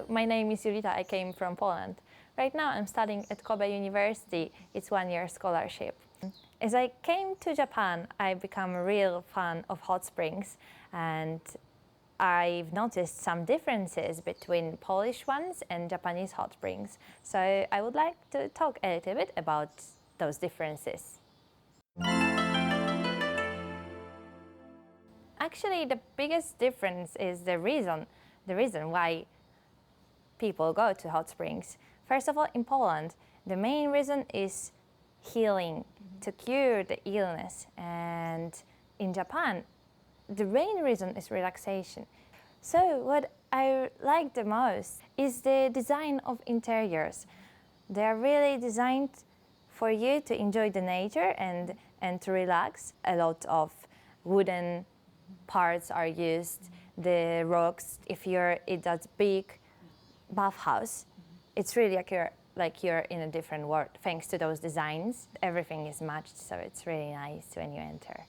Hello, my name is Julita. I came from Poland. Right now I'm studying at Kobe University. It's 1-year scholarship. As I came to Japan, I became a real fan of hot springs, and I've noticed some differences between Polish ones and Japanese hot springs. So I would like to talk a little bit about those differences. Actually, the biggest difference is the reason why people go to hot springs. First of all, in Poland, the main reason is healing, to cure the illness. And in Japan, the main reason is relaxation. So what I like the most is the design of interiors. They are really designed for you to enjoy the nature and to relax. A lot of wooden parts are used, the rocks. If you're in that big bathhouse, it's really like you're in a different world. Thanks to those designs, everything is matched, so it's really nice when you enter.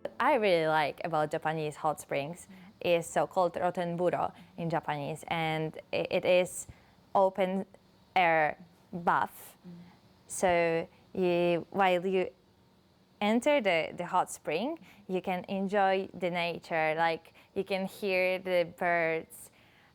What I really like about Japanese hot springs is so-called rotenburo in Japanese, and it is open air bath. So while you enter the hot spring, you can enjoy the nature, like you can hear the birds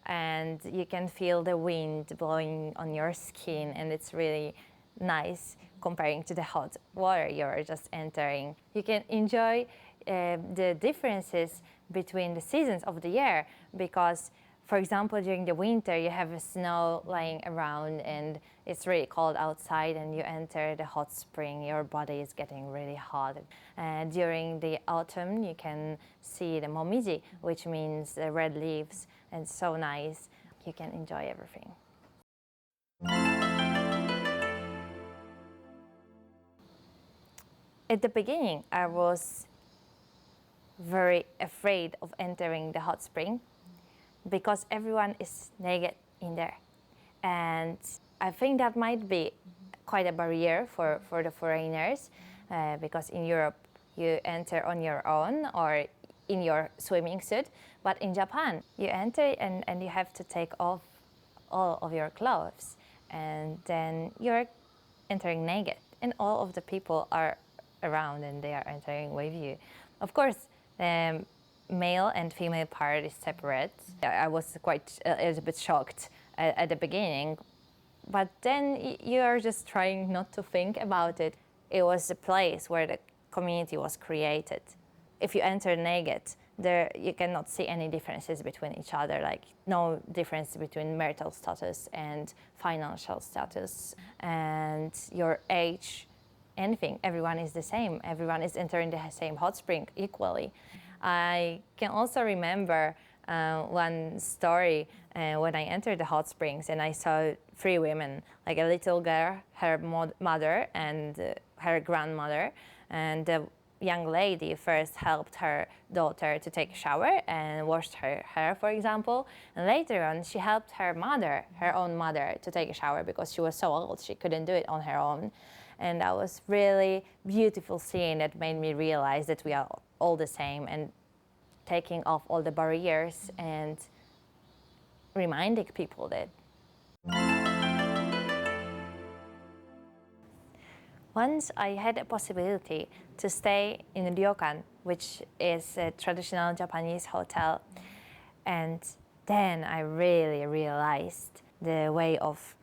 and you can feel the wind blowing on your skin, and it's really nice comparing to the hot water you're just entering. You can enjoy the differences between the seasons of the year because, for example, during the winter you have snow lying around and it's really cold outside, and you enter the hot spring, your body is getting really hot. During the autumn you can see the momiji, which means the red leaves, and it's so nice. You can enjoy everything. At the beginning I was very afraid of entering the hot spring because everyone is naked in there, and I think that might be quite a barrier for the foreigners because in Europe you enter on your own or in your swimming suit, but in Japan you enter and you have to take off all of your clothes, and then you're entering naked, and all of the people are around and they are entering with you. Of course, male and female part is separate. I was quite a little bit shocked at the beginning, but then you are just trying not to think about it. It was a place where the community was created. If you enter naked, there you cannot see any differences between each other, like no difference between marital status and financial status and your age, anything. Everyone is the same. Everyone is entering the same hot spring equally. I can also remember one story when I entered the hot springs and I saw 3 women, like a little girl, her mother and her grandmother, and the young lady first helped her daughter to take a shower and washed her hair, for example, and later on she helped her own mother, to take a shower because she was so old she couldn't do it on her own. And that was really beautiful scene that made me realize that we are all the same, and taking off all the barriers and reminding people that. Once I had a possibility to stay in a ryokan, which is a traditional Japanese hotel, and then I really realized the way of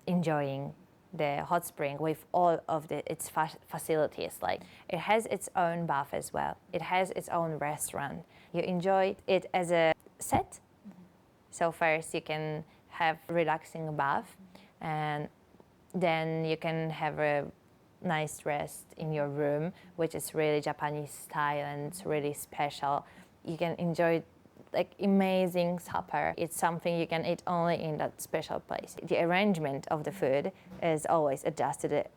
enjoying the hot spring with all of its facilities. Like, it has its own bath as well. It has its own restaurant. You enjoy it as a set. So first you can have a relaxing bath, and then you can have a nice rest in your room, which is really Japanese style and it's really special. You can enjoy like amazing supper. It's something you can eat only in that special place. The arrangement of the food is always adjusted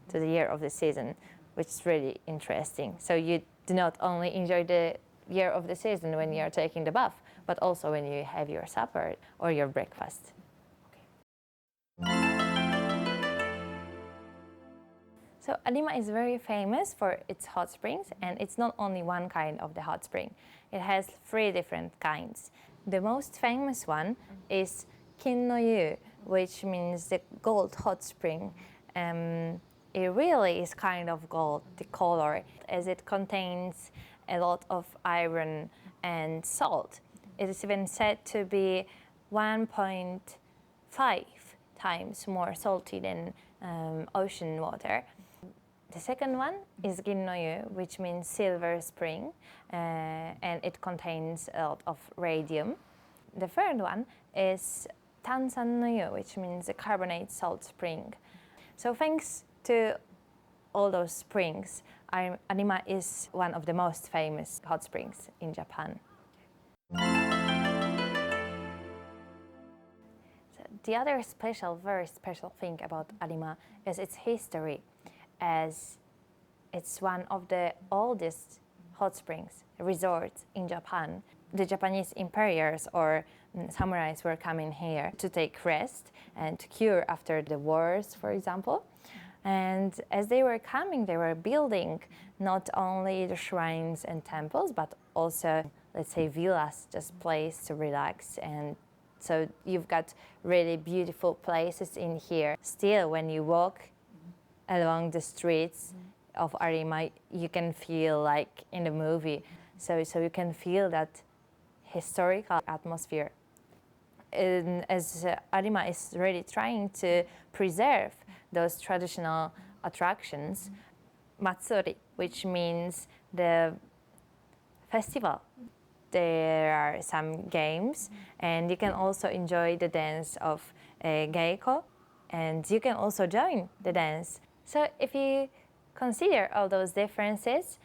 to the year of the season, which is really interesting. So you do not only enjoy the year of the season when you're taking the bath, but also when you have your supper or your breakfast. So Arima is very famous for its hot springs, and it's not only one kind of the hot spring. It has 3 different kinds. The most famous one is Kin no Yu, which means the gold hot spring. It really is kind of gold, the color, as it contains a lot of iron and salt. It is even said to be 1.5 times more salty than ocean water. The second one is Gin no Yu, which means silver spring, and it contains a lot of radium. The third one is Tansan no Yu, which means a carbonate salt spring. So thanks to all those springs, Arima is one of the most famous hot springs in Japan. So the other very special thing about Arima is its history, as it's one of the oldest hot springs resorts in Japan. The Japanese emperors or samurais were coming here to take rest and to cure after the wars, for example. And as they were coming, they were building not only the shrines and temples, but also, let's say, villas, just place to relax. And so you've got really beautiful places in here. Still, when you walk along the streets of Arima, you can feel like in the movie. So you can feel that historical atmosphere. And as Arima is really trying to preserve those traditional attractions, Matsuri, which means the festival. There are some games, and you can also enjoy the dance of Geiko, and you can also join the dance. So if you consider all those differences,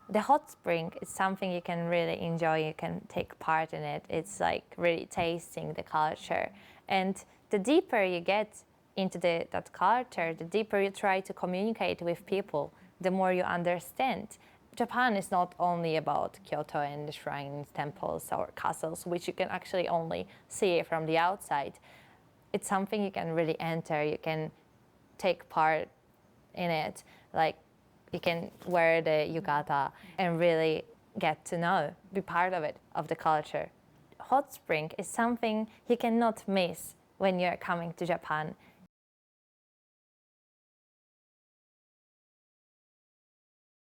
the hot spring is something you can really enjoy, you can take part in it. It's like really tasting the culture. And the deeper you get into that culture, the deeper you try to communicate with people, the more you understand. Japan is not only about Kyoto and the shrines, temples, or castles, which you can actually only see from the outside. It's something you can really enter, you can take part in it. Like, you can wear the yukata and really get to know, be part of it, of the culture. Hot spring is something you cannot miss when you're coming to Japan.